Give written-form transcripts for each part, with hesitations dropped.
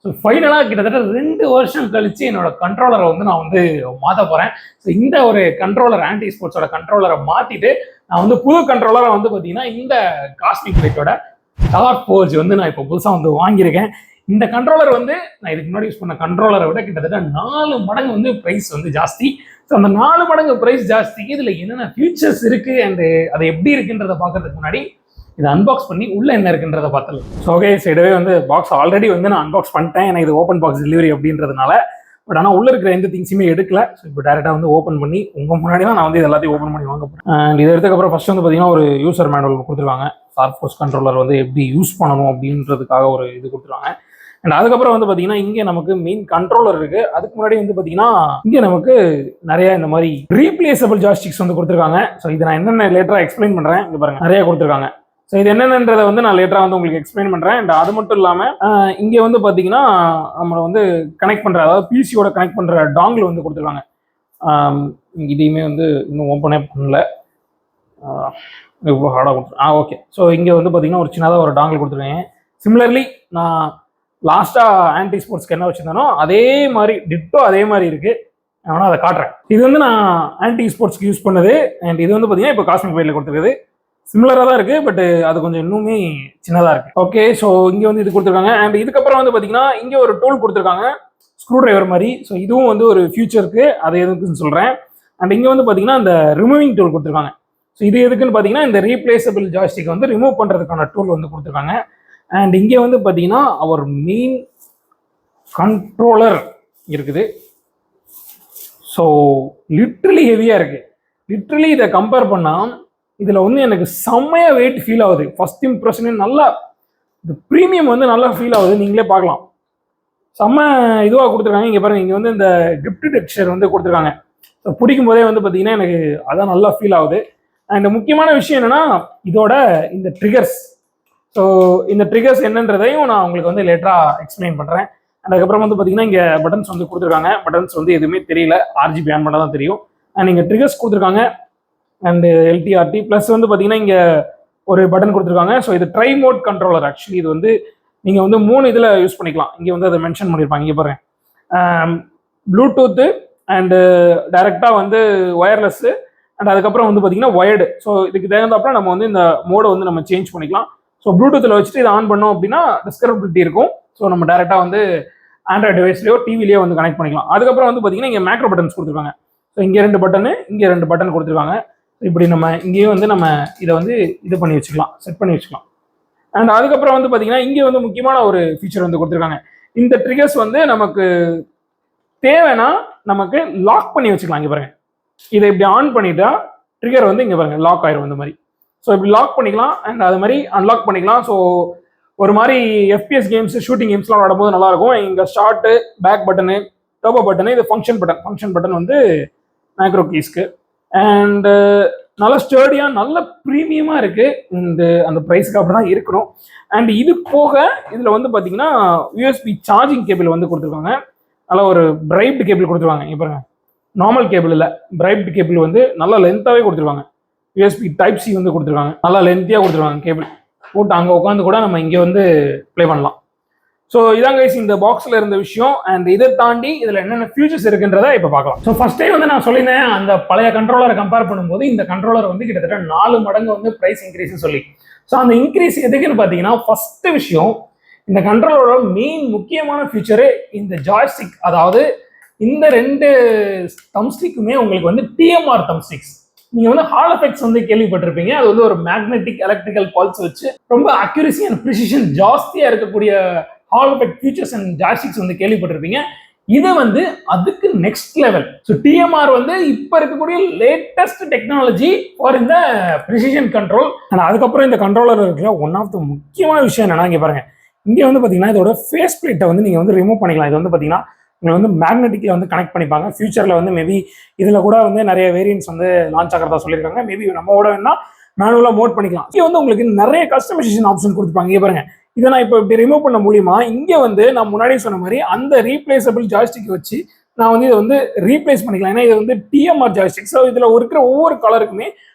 So ஃபைனலாக கிட்டத்தட்ட 2 வருஷம் கழிச்சு என்னோட கண்ட்ரோலரை வந்து நான் வந்து மாற்ற போகிறேன். ஸோ இந்த ஒரு கண்ட்ரோலர் ஆன்டி ஸ்போர்ட்ஸோட கண்ட்ரோலரை மாற்றிட்டு நான் வந்து புது கண்ட்ரோலரை வந்து பார்த்தீங்கன்னா இந்த காஸ்மிக் லைட்டோட டார்க் ஃபோர்ஜ் வந்து நான் இப்போ புதுசாக வந்து வாங்கியிருக்கேன். இந்த கண்ட்ரோலர் வந்து நான் இதுக்கு முன்னாடி யூஸ் பண்ண கண்ட்ரோலரை விட கிட்டத்தட்ட 4 மடங்கு வந்து ப்ரைஸ் வந்து ஜாஸ்தி. ஸோ அந்த 4 மடங்கு ப்ரைஸ் ஜாஸ்திக்கு இதில் என்னென்ன ஃபியூச்சர்ஸ் இருக்குது அண்ட் அது எப்படி இருக்குன்றதை பார்க்கறதுக்கு முன்னாடி இதை அன்பாக்ஸ் பண்ணி உள்ள என்ன இருக்குன்றதை பார்த்துலாம். ஸோ ஓகே, சைடவே வந்து பாக்ஸ் ஆல்ரெடி வந்து நான் அன்பாக்ஸ் பண்ணிட்டேன். எனக்கு இது ஓப்பன் பாக்ஸ் டெலிவரி அப்படின்றதுனால. பட் ஆனால் உள்ள இருக்கிற எந்த திங்ஸுமே எடுக்கல. ஸோ இப்போ டேரெக்டாக வந்து ஓப்பன் பண்ணி உங்கள் முன்னாடி தான் நான் வந்து இது எல்லாத்தையும் ஓப்பன் பண்ணி வாங்க போகிறேன். அண்ட் இது எடுத்ததுக்கப்புறம் ஃபர்ஸ்ட் வந்து பார்த்தீங்கன்னா ஒரு யூசர் மேனுவல் கொடுத்துருவாங்க. ஷார்ப் ஃபோர்ஸ் கண்ட்ரோலர் வந்து எப்படி யூஸ் பண்ணணும் அப்படின்றதுக்காக ஒரு இது கொடுத்துருவாங்க. அண்ட் அதுக்கப்புறம் வந்து பார்த்தீங்கன்னா இங்கே நமக்கு மெயின் கண்ட்ரோலர் இருக்கு. அதுக்கு முன்னாடி வந்து பார்த்தீங்கன்னா இங்கே நமக்கு நிறைய இந்த மாதிரி ரீப்ளேசபிள் ஜாய்ஸ்டிக்ஸ் வந்து கொடுத்துருக்காங்க. ஸோ இதை நான் என்னென்ன லேட்டராக எக்ஸ்பிளைன் பண்ணுறேன். இங்கே பாருங்க நிறைய கொடுத்துருக்காங்க. ஸோ இது என்னென்னன்றதை வந்து நான் லேட்டராக வந்து உங்களுக்கு எக்ஸ்பிளைன் பண்ணுறேன். அண்ட் அது மட்டும் இல்லாமல் இங்கே வந்து பார்த்தீங்கன்னா நம்மளை வந்து கனெக்ட் பண்ணுற, அதாவது பிசியோட கனெக்ட் பண்ணுற டாங்கிள் வந்து கொடுத்துருக்காங்க. இதையுமே வந்து இன்னும் ஓப்பனே பண்ணல, இவ்வளோ ஹார்டாக கொடுத்துருக்கேன். ஓகே. ஸோ இங்கே வந்து பார்த்தீங்கன்னா ஒரு சின்னதாக ஒரு டாங்கிள் கொடுத்துருக்கேன். சிமிலர்லி நான் லாஸ்ட்டாக ஆன்டி ஸ்போர்ட்ஸ்க்கு என்ன வச்சுருந்தானோ அதே மாதிரி டிட்டோ அதே மாதிரி இருக்குது. ஆனால் அதை காட்டுறேன். இது வந்து நான் ஆன்டி ஸ்போர்ட்ஸ்க்கு யூஸ் பண்ணது. அண்ட் இது வந்து பார்த்தீங்கன்னா இப்போ காஸ்மிக் பையில் கொடுத்துருக்குது. சிமிலராக தான் இருக்குது, பட் அது கொஞ்சம் இன்னுமே சின்னதாக இருக்குது. ஓகே. ஸோ இங்கே வந்து இது கொடுத்துருக்காங்க. அண்ட் இதுக்கப்புறம் வந்து பார்த்தீங்கன்னா இங்கே ஒரு டூல் கொடுத்துருக்காங்க, ஸ்க்ரூ டிரைவர் மாதிரி. ஸோ இதுவும் வந்து ஒரு ஃபியூச்சருக்கு அது எதுக்குன்னு சொல்கிறேன். அண்ட் இங்கே வந்து பார்த்தீங்கன்னா இந்த ரிமூவிங் டூல் கொடுத்துருக்காங்க. ஸோ இது எதுக்குன்னு பார்த்தீங்கன்னா இந்த ரீப்ளேசபிள் ஜாய்ஸ்டிக் வந்து ரிமூவ் பண்ணுறதுக்கான டூல் வந்து கொடுத்துருக்காங்க. அண்ட் இங்கே வந்து பார்த்தீங்கன்னா அவர் மெயின் கண்ட்ரோலர் இருக்குது. ஸோ லிட்ரலி ஹெவியாக இருக்குது. லிட்ரலி இதை கம்பேர் பண்ணால் இதில் வந்து எனக்கு செம்மையாக வெயிட் ஃபீல் ஆகுது. ஃபர்ஸ்ட் இம்ப்ரெஷனே நல்லா, இந்த ப்ரீமியம் வந்து நல்லா ஃபீல் ஆகுது. நீங்களே பார்க்கலாம், செம்ம இதுவாக கொடுத்துருக்காங்க. இங்கே பாருங்கள், இங்கே வந்து இந்த கிஃப்ட் டெக்ஸ்சர் வந்து கொடுத்துருக்காங்க. ஸோ பிடிக்கும் போதே வந்து பார்த்தீங்கன்னா எனக்கு அதான் நல்லா ஃபீல் ஆகுது. அண்ட் முக்கியமான விஷயம் என்னென்னா இதோட இந்த ட்ரிகர்ஸ். ஸோ இந்த ட்ரிகர்ஸ் என்னன்றதையும் நான் உங்களுக்கு வந்து லேட்டராக எக்ஸ்பிளைன் பண்ணுறேன். அதுக்கப்புறம் வந்து பார்த்தீங்கன்னா இங்கே பட்டன்ஸ் வந்து கொடுத்துருக்காங்க. பட்டன்ஸ் வந்து எதுவுமே தெரியல, ஆர்ஜிபி ஆன் பண்ணால் தான் தெரியும். அண்ட் இங்கே ட்ரிகர்ஸ் கொடுத்துருக்காங்க அண்டு எல்டிஆர்டி ப்ளஸ் வந்து பார்த்தீங்கன்னா இங்கே ஒரு பட்டன் கொடுத்துருக்காங்க. ஸோ இது ட்ரை மோட் கண்ட்ரோலர். ஆக்சுவலி இது வந்து நீங்கள் வந்து 3 இதில் யூஸ் பண்ணிக்கலாம். இங்கே வந்து அதை மென்ஷன் பண்ணியிருப்பாங்க. இங்கே பாருங்க, ப்ளூடூத்து அண்டு டைரெக்டாக வந்து ஒயர்லெஸ்ஸு அண்ட் அதுக்கப்புறம் வந்து பார்த்தீங்கன்னா ஒயர்டு. ஸோ இதுக்கு தகுந்தாப்புல நம்ம வந்து இந்த மோடை வந்து நம்ம சேஞ்ச் பண்ணிக்கலாம். ஸோ ப்ளூடூத்தில் வச்சுட்டு இதை ஆன் பண்ணோம் அப்படின்னா டிஸ்கரபிலிட்டி இருக்கும். ஸோ நம்ம டேரெக்டாக வந்து ஆண்ட்ராய்டு டிவைஸ்லையோ டிவிலையோ வந்து கனெக்ட் பண்ணிக்கலாம். அதுக்கப்புறம் வந்து பார்த்தீங்கன்னா இங்கே மேக்ரோ பட்டன்ஸ் கொடுத்துருக்காங்க. ஸோ இங்கே 2 பட்டனு, இங்கே 2 பட்டன் கொடுத்துருக்காங்க. இப்படி நம்ம இங்கேயும் வந்து நம்ம இதை வந்து இது பண்ணி வச்சுக்கலாம், செட் பண்ணி வச்சுக்கலாம். அண்ட் அதுக்கப்புறம் வந்து பார்த்தீங்கன்னா இங்கே வந்து முக்கியமான ஒரு ஃபீச்சர் வந்து கொடுத்துருக்காங்க. இந்த ட்ரிகர்ஸ் வந்து நமக்கு தேவைன்னா நமக்கு லாக் பண்ணி வச்சுக்கலாம். இங்கே பாருங்க, இதை இப்படி ஆன் பண்ணிட்டா ட்ரிகர் வந்து இங்கே பாருங்க லாக் ஆயிரும் இந்த மாதிரி. ஸோ இப்படி லாக் பண்ணிக்கலாம் அண்ட் அது மாதிரி அன்லாக் பண்ணிக்கலாம். ஸோ ஒரு மாதிரி எஃபிஎஸ் கேம்ஸ், ஷூட்டிங் கேம்ஸ்லாம் விளாடும்போது நல்லாயிருக்கும். இங்கே short, back button, turbo button, இது ஃபங்க்ஷன் பட்டன் வந்து மேக்ரோ கீஸ்க்கு. அண்டு நல்ல ஸ்டர்டியாக நல்ல ப்ரீமியமாக இருக்குது. அந்த ப்ரைஸுக்கு அப்படி தான் இருக்கணும். அண்ட் இது போக இதில் வந்து பார்த்தீங்கன்னா யூஎஸ்பி சார்ஜிங் கேபிள் வந்து கொடுத்துருக்காங்க. நல்லா ஒரு பிரைப்டு கேபிள் கொடுத்துருவாங்க. இங்கே பாருங்க, நார்மல் கேபிள் இல்லை, பிரைப்டு கேபிள் வந்து நல்லா லென்த்தாகவே கொடுத்துருவாங்க. யூஎஸ்பி டைப் சி வந்து கொடுத்துருக்காங்க, நல்லா லென்த்தியாக கொடுத்துருவாங்க. கேபிள் போட்டு அங்கே உட்காந்து கூட நம்ம இங்கே வந்து ப்ளே பண்ணலாம். ஸோ இதான் கைஸ் இந்த பாக்ஸில் இருந்த விஷயம். அண்ட் இதை தாண்டி இதில் என்னென்ன ஃபியூச்சர்ஸ் இருக்குன்றதை இப்போ பார்க்கலாம். ஸோ ஃபர்ஸ்ட் டைம் வந்து நான் சொல்லியிருந்தேன், அந்த பழைய கண்ட்ரோலரை கம்பேர் பண்ணும்போது இந்த கண்ட்ரோலர் வந்து கிட்டத்தட்ட 4 மடங்கு வந்து ப்ரைஸ் இன்க்ரீஸ் சொல்லி. ஸோ அந்த இன்க்ரீஸ் எதுக்குன்னு பார்த்தீங்கன்னா, ஃபர்ஸ்ட் விஷயம், இந்த கண்ட்ரோலரோட மெயின் முக்கியமான ஃபியூச்சரு இந்த ஜாய்ஸ்டிக். அதாவது இந்த 2 தம்ஸ்டிக்குமே உங்களுக்கு வந்து டிஎம்ஆர் தம்ஸ்டிக்ஸ். நீங்க வந்து ஹால் எஃபெக்ட்ஸ் வந்து கேள்விப்பட்டிருப்பீங்க. அது வந்து ஒரு மேக்னெட்டிக் எலக்ட்ரிக்கல் பல்ஸ் வச்சு ரொம்ப அக்யூரசி அண்ட் ப்ரிசிஷன் ஜாஸ்தியா இருக்கக்கூடிய hall effect features and joysticks வந்து கேள்விப்பட்டிருப்பீங்க. இது வந்து அதுக்கு நெக்ஸ்ட் லெவல். ஸோ டிஎம்ஆர் வந்து இப்போ இருக்கக்கூடிய லேட்டஸ்ட் டெக்னாலஜி ஃபார் இந்த ப்ரிசிஷன் கண்ட்ரோல். அண்ட் அதுக்கப்புறம் இந்த கண்ட்ரோலர் இருக்கிற ஒன் ஆஃப் த முக்கியமான விஷயம் என்னன்னா, இங்கே பாருங்க, இங்கே வந்து பார்த்தீங்கன்னா இதோட ஃபேஸ் பிளேட்டை வந்து நீங்கள் வந்து ரிமூவ் பண்ணிக்கலாம். இது வந்து பார்த்தீங்கன்னா இங்கே வந்து மேக்னெட்டிக்கில் வந்து கனெக்ட் பண்ணிப்பாங்க. ஃபியூச்சரில் வந்து மேபி இதில் கூட வந்து நிறைய வேரியன்ட்ஸ் வந்து லான்ச் ஆகிறதா சொல்லியிருக்காங்க. மேபி நம்ம கூட வேணா மேனுவலாக மோட் பண்ணிக்கலாம். இங்கே வந்து உங்களுக்கு நிறைய கஸ்டமைசேஷன் ஆப்ஷன் கொடுத்துருப்பாங்க. இங்கே பாருங்க, இதை நான் இப்போ இப்படி ரிமூவ் பண்ண மூலியமா இங்கே வந்து நான் முன்னாடி சொன்ன மாதிரி அந்த ரீப்ளேசபிள் ஜாய்ஸ்டிக் வச்சு நான் வந்து இதை வந்து ரீப்ளேஸ் பண்ணிக்கலாம். ஏன்னா இது வந்து டிஎம்ஆர் ஜாய்ஸ்டிக். ஸோ இதில் இருக்கிற ஒவ்வொரு கலருக்குமே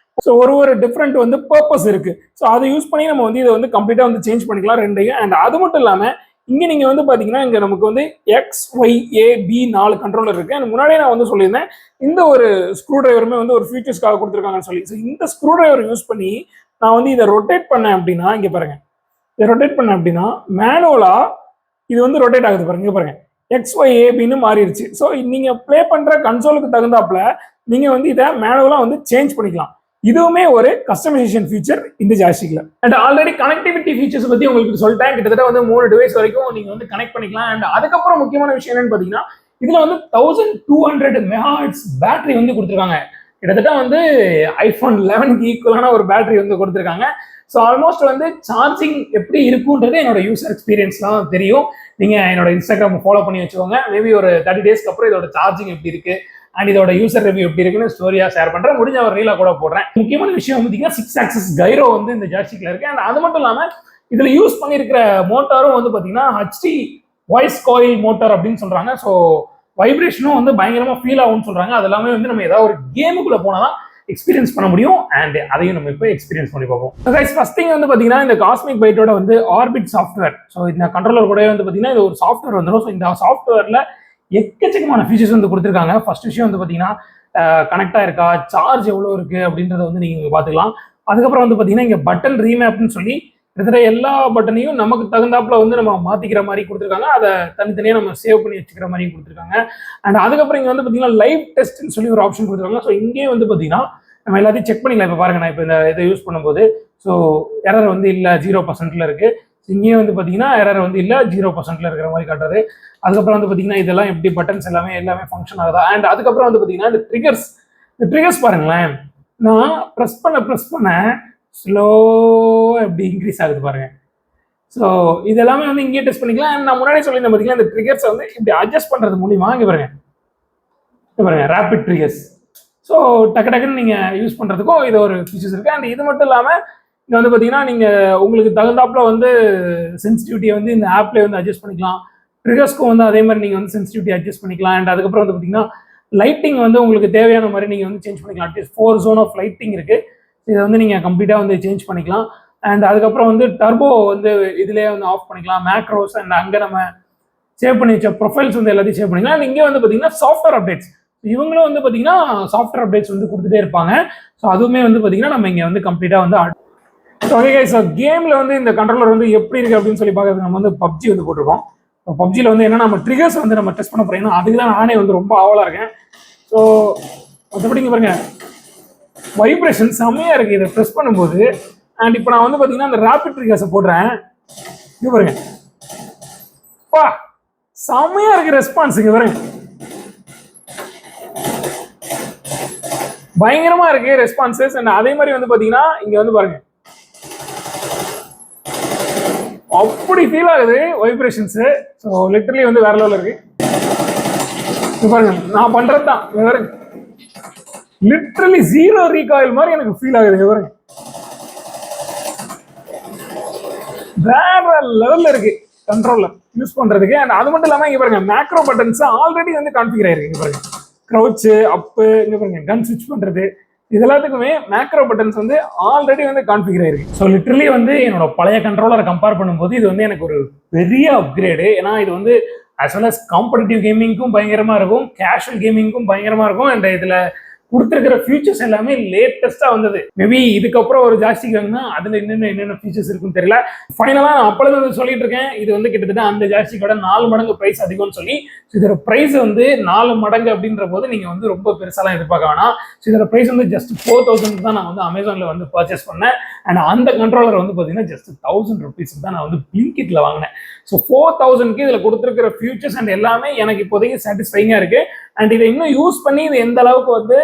ஸோ ஒரு டிஃப்ரெண்ட் வந்து பர்பஸ் இருக்கு. ஸோ அதை யூஸ் பண்ணி நம்ம வந்து இதை வந்து கம்ப்ளீட்டாக வந்து சேஞ்ச் பண்ணிக்கலாம் 2யும். அண்ட் அது மட்டும் இல்லாமல் இங்கே நீங்கள் வந்து பார்த்தீங்கன்னா இங்கே நமக்கு வந்து XYAB 4 கண்ட்ரோலர் இருக்குது. எனக்கு முன்னாடியே நான் வந்து சொல்லியிருந்தேன் இந்த ஒரு ஸ்க்ரூ டிரைவருமே வந்து ஒரு ஃபியூச்சர்ஸ்க்காக கொடுத்துருக்காங்கன்னு சொல்லி. ஸோ இந்த ஸ்க்ரூ டிரைவர் யூஸ் பண்ணி நான் வந்து இதை ரொட்டேட் பண்ணேன் அப்படின்னா இங்கே பாருங்க, இதை ரொட்டேட் பண்ணேன் அப்படின்னா மேனுவலா இது வந்து ரொட்டேட் ஆகுது பாருங்க. இங்கே பாருங்க XYABன்னு மாறிடுச்சு. ஸோ நீங்கள் ப்ளே பண்ணுற கன்சோலுக்கு தகுந்தாப்புல நீங்கள் வந்து இதை மேனுவலாக வந்து சேஞ்ச் பண்ணிக்கலாம். இதுவுமே ஒரு கஸ்டமைசேஷன் ஃபீச்சர் இந்த ஜாய்ஸ்டிக்ல. அண்ட் ஆல்ரெடி கனெக்டிவிட்டி ஃபீச்சர்ஸ் பத்தி உங்களுக்கு சொல்லிட்டேன். கிட்டத்தட்ட வந்து 3 டிவைஸ் வரைக்கும் நீங்க வந்து கனெக்ட் பண்ணிக்கலாம். அண்ட் அதுக்கப்புறம் முக்கியமான விஷயம் என்னன்னு பாத்தீங்கன்னா இதுல வந்து 1200 மெகாஹெர்ட்ஸ் பேட்டரி வந்து கொடுத்துருக்காங்க. கிட்டத்தட்ட வந்து ஐபோன் 11க்கு ஈக்குவலான ஒரு பேட்டரி வந்து கொடுத்துருக்காங்க. ஸோ ஆல்மோஸ்ட் வந்து சார்ஜிங் எப்படி இருக்குன்றது என்னோட யூசர் எக்ஸ்பீரியன்ஸ் தான் தெரியும். நீங்க என்னோட இன்ஸ்டாகிராம் ஃபாலோ பண்ணி வச்சுக்கோங்க. மேபி ஒரு 30 டேஸ்க்கு அப்புறம் இதோட சார்ஜிங் எப்படி இருக்கு அண்ட் இதோட யூசர் ரிவ்யூ எப்படி இருக்குன்னு ஸ்டோரியா ஷேர் பண்றேன். முடிஞ்ச ஒரு ரீலா கூட போடுறேன். முக்கியமான விஷயம் பார்த்தீங்கன்னா 6 ஆக்சஸ் கைரோ வந்து இந்த ஜாய்ஸ்டிக்ல இருக்கு. அண்ட் அது மட்டும் இல்லாம இதுல யூஸ் பண்ணியிருக்கிற மோட்டாரும் வந்து பாத்தீங்கன்னா HD வாய்ஸ் காயில் மோட்டார் அப்படின்னு சொல்றாங்க. ஸோ வைப்ரேஷனும் வந்து பயங்கரமா ஃபீல் ஆகும்னு சொல்றாங்க. அது எல்லாமே வந்து நம்ம ஏதாவது ஒரு கேமுக்குள்ள போனாதான் எக்ஸ்பீரியன்ஸ் பண்ண முடியும். அண்ட் அதையும் நம்ம இப்போ எக்ஸ்பீரியன்ஸ் பண்ணி பார்ப்போம். ஃபர்ஸ்ட் திங் வந்து பாத்தீங்கன்னா இந்த காஸ்மிக் பைட்டோட வந்து ஆர்பிட் சாஃப்ட்வேர். ஸோ இந்த கண்ட்ரோலர் கூட வந்து பாத்தீங்கன்னா இது ஒரு சாஃப்ட்வேர் வந்துடும். ஸோ இந்த சாஃப்ட்வேர்ல எக்கச்சக்கமான ஃபீச்சர்ஸ் வந்து கொடுத்துருக்காங்க. ஃபர்ஸ்ட் விஷயம் வந்து பார்த்தீங்கன்னா கனெக்டா இருக்கா, சார்ஜ் எவ்வளோ இருக்கு அப்படின்றத வந்து நீங்க பார்த்துக்கலாம். அதுக்கப்புறம் வந்து பார்த்தீங்கன்னா இங்கே பட்டன் ரீமேப்னு சொல்லி கிட்டத்தட்ட எல்லா பட்டனையும் நமக்கு தகுந்தாப்புல வந்து நம்ம மாத்திக்கிற மாதிரி கொடுத்துருக்காங்க. அதை தனித்தனியாக நம்ம சேவ் பண்ணி வச்சுக்கிற மாதிரி கொடுத்துருக்காங்க. அண்ட் அதுக்கப்புறம் இங்கே வந்து பார்த்தீங்கன்னா லைவ் டெஸ்ட்னு சொல்லி ஒரு ஆப்ஷன் கொடுத்துருக்காங்க. ஸோ இங்கேயே வந்து பார்த்தீங்கன்னா நம்ம எல்லாத்தையும் செக் பண்ணிக்கலாம். இப்போ பாருங்க, நான் இப்போ இந்த இதை யூஸ் பண்ணும்போது ஸோ எரர் வந்து இல்லை, 0% இருக்கு. இங்கேயும் வந்து பார்த்தீங்கன்னா எரர் வந்து இல்லை, 0% இருக்கிற மாதிரி காட்டுறது. அதுக்கப்புறம் வந்து பார்த்தீங்கன்னா இதெல்லாம் எப்படி பட்டன்ஸ் எல்லாமே ஃபங்க்ஷன் ஆகுதா. அண்ட் அதுக்கப்புறம் வந்து பார்த்தீங்கன்னா இந்த ட்ரிகர்ஸ் பாருங்களேன், நான் ப்ரெஸ் பண்ண ஸ்லோ எப்படி இன்க்ரீஸ் ஆகுது பாருங்க. ஸோ இதெல்லாமே வந்து இங்கே டெஸ்ட் பண்ணிக்கலாம். அண்ட் நான் முன்னாடி சொல்லியிருந்தேன் பார்த்தீங்கன்னா இந்த ட்ரிகர்ஸை வந்து இப்படி அட்ஜஸ்ட் பண்ணுறது மூலியமா இங்கே பாருங்க ரேபிட் ட்ரிகர்ஸ். ஸோ டக்குன்னு நீங்கள் யூஸ் பண்ணுறதுக்கும் இது ஒரு ஃபீச்சர்ஸ் இருக்குது. அண்ட் இது மட்டும் இல்லாமல் இங்கே வந்து பார்த்தீங்கன்னா நீங்கள் உங்களுக்கு தகுந்தாப்புல வந்து சென்சிட்டிவிட்டியை வந்து இந்த ஆப்லேயே வந்து அட்ஜஸ்ட் பண்ணிக்கலாம். ட்ரிகர்ஸ்க்கும் வந்து அதே மாதிரி நீங்கள் வந்து சென்சிட்டிவிட்டி அட்ஜஸ்ட் பண்ணிக்கலாம். அண்ட் அதுக்கப்புறம் வந்து பார்த்தீங்கன்னா லைட்டிங் வந்து உங்களுக்கு தேவையான மாதிரி நீங்கள் வந்து சேஞ்ச் பண்ணிக்கலாம். அட்லீஸ்ட் 4 ஜோன் ஆஃப் லைட்டிங் இருக்குது. இதை வந்து நீங்கள் கம்ப்ளீட்டாக வந்து சேஞ்ச் பண்ணிக்கலாம். அண்ட் அதுக்கப்புறம் வந்து டர்போ வந்து இதுலேயே வந்து ஆஃப் பண்ணிக்கலாம். மேக்ரோஸ் அண்ட் அங்கே நம்ம சேவ் பண்ணி வச்ச ப்ரொஃபைல்ஸ் வந்து எல்லாத்தையும் சேவ் பண்ணிக்கலாம். அண்ட் இங்கே வந்து பார்த்தீங்கன்னா சாஃப்ட்வேர் அப்டேட்ஸ், இவங்களும் வந்து பார்த்தீங்கன்னா சாஃப்ட்வேர் அப்டேட்ஸ் வந்து கொடுத்துட்டே இருப்பாங்க. ஸோ அதுவுமே வந்து பார்த்தீங்கன்னா நம்ம இங்கே வந்து கம்ப்ளீட்டாக வந்து ஸோ கேமில் வந்து இந்த கண்ட்ரோலர் வந்து எப்படி இருக்குது அப்படின்னு சொல்லி பார்க்கறதுக்கு நம்ம வந்து PUBG வந்து போட்டிருக்கோம். PUBGல வந்து என்னன்னா நம்ம ட்ரிகர்ஸ் வந்து நம்ம டெஸ்ட் பண்ண போறோம். ஏன்னா அதுக்கு தான் நானே வந்து ரொம்ப ஆவலாக இருக்கேன். ஸோ மற்றபடி பாருங்க வைப்ரேஷன் செம்மையா இருக்கு இதை ப்ரெஸ் பண்ணும்போது. அண்ட் இப்போ நான் வந்து பார்த்தீங்கன்னா அந்த ரேபிட் ட்ரிகர்ஸை போடுறேன். இது பாருங்க, பா செம்மையா இருக்கு ரெஸ்பான்ஸ். இங்க பாருங்க பயங்கரமா இருக்கு ரெஸ்பான்சஸ். அண்ட் அதே மாதிரி வந்து பார்த்தீங்கன்னா இங்க வந்து பாருங்க அப்படி ஃபீல் ஆகுது வைப்ரேஷன்ஸ். ஸோ லிட்டரலி வந்து வேற லெவலில் இருக்கு. பாருங்க நான் பண்றது தான் லிட்டரலி 0 ரீகாயில் மாதிரி எனக்கு ஃபீல் ஆகுது. பாருங்க வேற லெவல்ல இருக்கு கண்ட்ரோலர் யூஸ் பண்றதுக்கு. அண்ட் அது மட்டும் இல்லாம இங்க பாருங்க மேக்ரோ பட்டன்ஸ் ஆல்ரெடி வந்து கான்ஃபிகர் ஆயிருக்கு. இங்க பாருங்க க்ரௌச் அப்பு, இங்க பாருங்க கன் ஸ்விட்ச் பண்றது, இது எல்லாத்துக்குமே மேக்ரோ பட்டன்ஸ் வந்து ஆல்ரெடி வந்து கான்ஃபிகர் ஆயிருக்கு. ஸோ லிட்டரலி வந்து என்னோட பழைய கண்ட்ரோலரை கம்பேர் பண்ணும்போது இது வந்து எனக்கு ஒரு பெரிய அப்கிரேடு. ஏன்னா இது வந்து as well as காம்படிட்டிவ் கேமிங்க்கும் பயங்கரமா இருக்கும், கேஷுவல் கேமிங்க்கும் பயங்கரமா இருக்கும். அண்ட் இதுல கொடுத்துருக்கிற ஃபீச்சர்ஸ் எல்லாமே லேட்டஸ்டா வந்தது. மேபி இதுக்கப்புறம் ஒரு ஜாய்ஸ்டிக் வாங்கினா அதுல என்னென்ன ஃபீச்சர்ஸ் இருக்குன்னு தெரியல. ஃபைனலா நான் அப்பொழுது வந்து சொல்லிட்டு இருக்கேன், இது வந்து கிட்டத்தட்ட அந்த ஜாய்ஸ்டிக்கோட 4 மடங்கு பிரைஸ் அதிகம்னு சொல்லி. இதோட பிரைஸ் வந்து 4 மடங்கு அப்படின்ற போது நீங்க வந்து ரொம்ப பெருசாலாம் எதிர்பார்க்க வேணாம். இதோட பிரைஸ் வந்து ஜஸ்ட் 4000 தான் நான் வந்து அமேசான்ல வந்து பர்ச்சேஸ் பண்ணேன். அண்ட் அந்த கண்ட்ரோலர் வந்து பாத்தீங்கன்னா ஜஸ்ட் 1000 rupees தான் நான் வந்து பிளிங்கிட்ல வாங்கினேன். ஸோ 4000க்கு இதுல கொடுத்துருக்கிற ஃபியூச்சர்ஸ் அண்ட் எல்லாமே எனக்கு இப்போதைக்கு சாட்டிஸ்ஃபைங்கா இருக்கு. அண்ட் இதை இன்னும் யூஸ் பண்ணி இது எந்த அளவுக்கு வந்து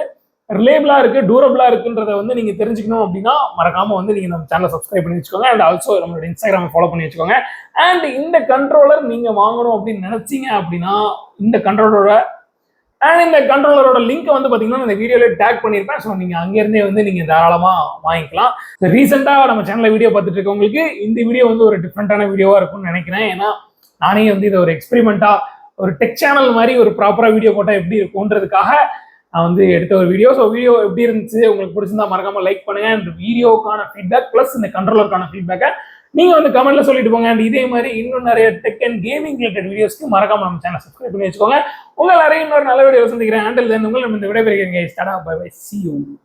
ரிலேபிளா இருக்கு, டூரபிளா இருக்குன்றத வந்து நீங்க தெரிஞ்சுக்கணும் அப்படின்னா மறக்காம வந்து நீங்க நம்ம சேனலை சப்ஸ்கிரைப் பண்ணி வச்சுக்கோங்க. அண்ட் ஆல்சோ நம்மளோட இன்ஸ்டாகிராமை ஃபாலோ பண்ணி வச்சுக்கோங்க. அண்ட் இந்த கண்ட்ரோலர் நீங்க வாங்கணும் அப்படின்னு நினைச்சீங்க அப்படின்னா இந்த கண்ட்ரோலரோட லிங்க் வந்து பாத்தீங்கன்னா இந்த வீடியோல டேக் பண்ணிருப்பேன். ஸோ நீங்க அங்கிருந்தே வந்து நீங்க தாராளமா வாங்கிக்கலாம். ரீசெண்டா நம்ம சேனல்ல வீடியோ பார்த்துட்டு இருக்கவங்களுக்கு இந்த வீடியோ வந்து ஒரு டிஃப்ரெண்டான வீடியோவா இருக்கும்னு நினைக்கிறேன். ஏன்னா நானே வந்து இதை ஒரு எக்ஸ்பெரிமெண்டா ஒரு டெக் சேனல் மாதிரி ஒரு ப்ராப்பரா வீடியோ போட்டா எப்படி இருக்கும்ன்றதுக்காக நான் வந்து எடுத்த ஒரு வீடியோ. ஸோ வீடியோ எப்படி இருந்துச்சு, உங்களுக்கு பிடிச்சிருந்தா மறக்காம லைக் பண்ணுங்க. அண்ட் வீடியோக்கான ஃபீட்பேக் பிளஸ் இந்த கண்ட்ரோலருக்கான ஃபீட்பேக்கை நீங்க வந்து கமெண்ட்ல சொல்லிட்டு போங்க. அண்ட் இதே மாதிரி இன்னும் நிறைய டெக் அண்ட் கேமிங் ரிலேட்டட் வீடியோஸ்க்கு மறக்காம நம்ம சேனல் சப்ஸ்கிரைப் பண்ணி வச்சுக்கோங்க. உங்க எல்லாரையும் இன்னொரு நல்ல வீடியோ சந்திக்கிறேன். அண்டில் தென் உங்களை நம்ம இந்த விடைபெறுகிறேன். Tata bye bye, see you.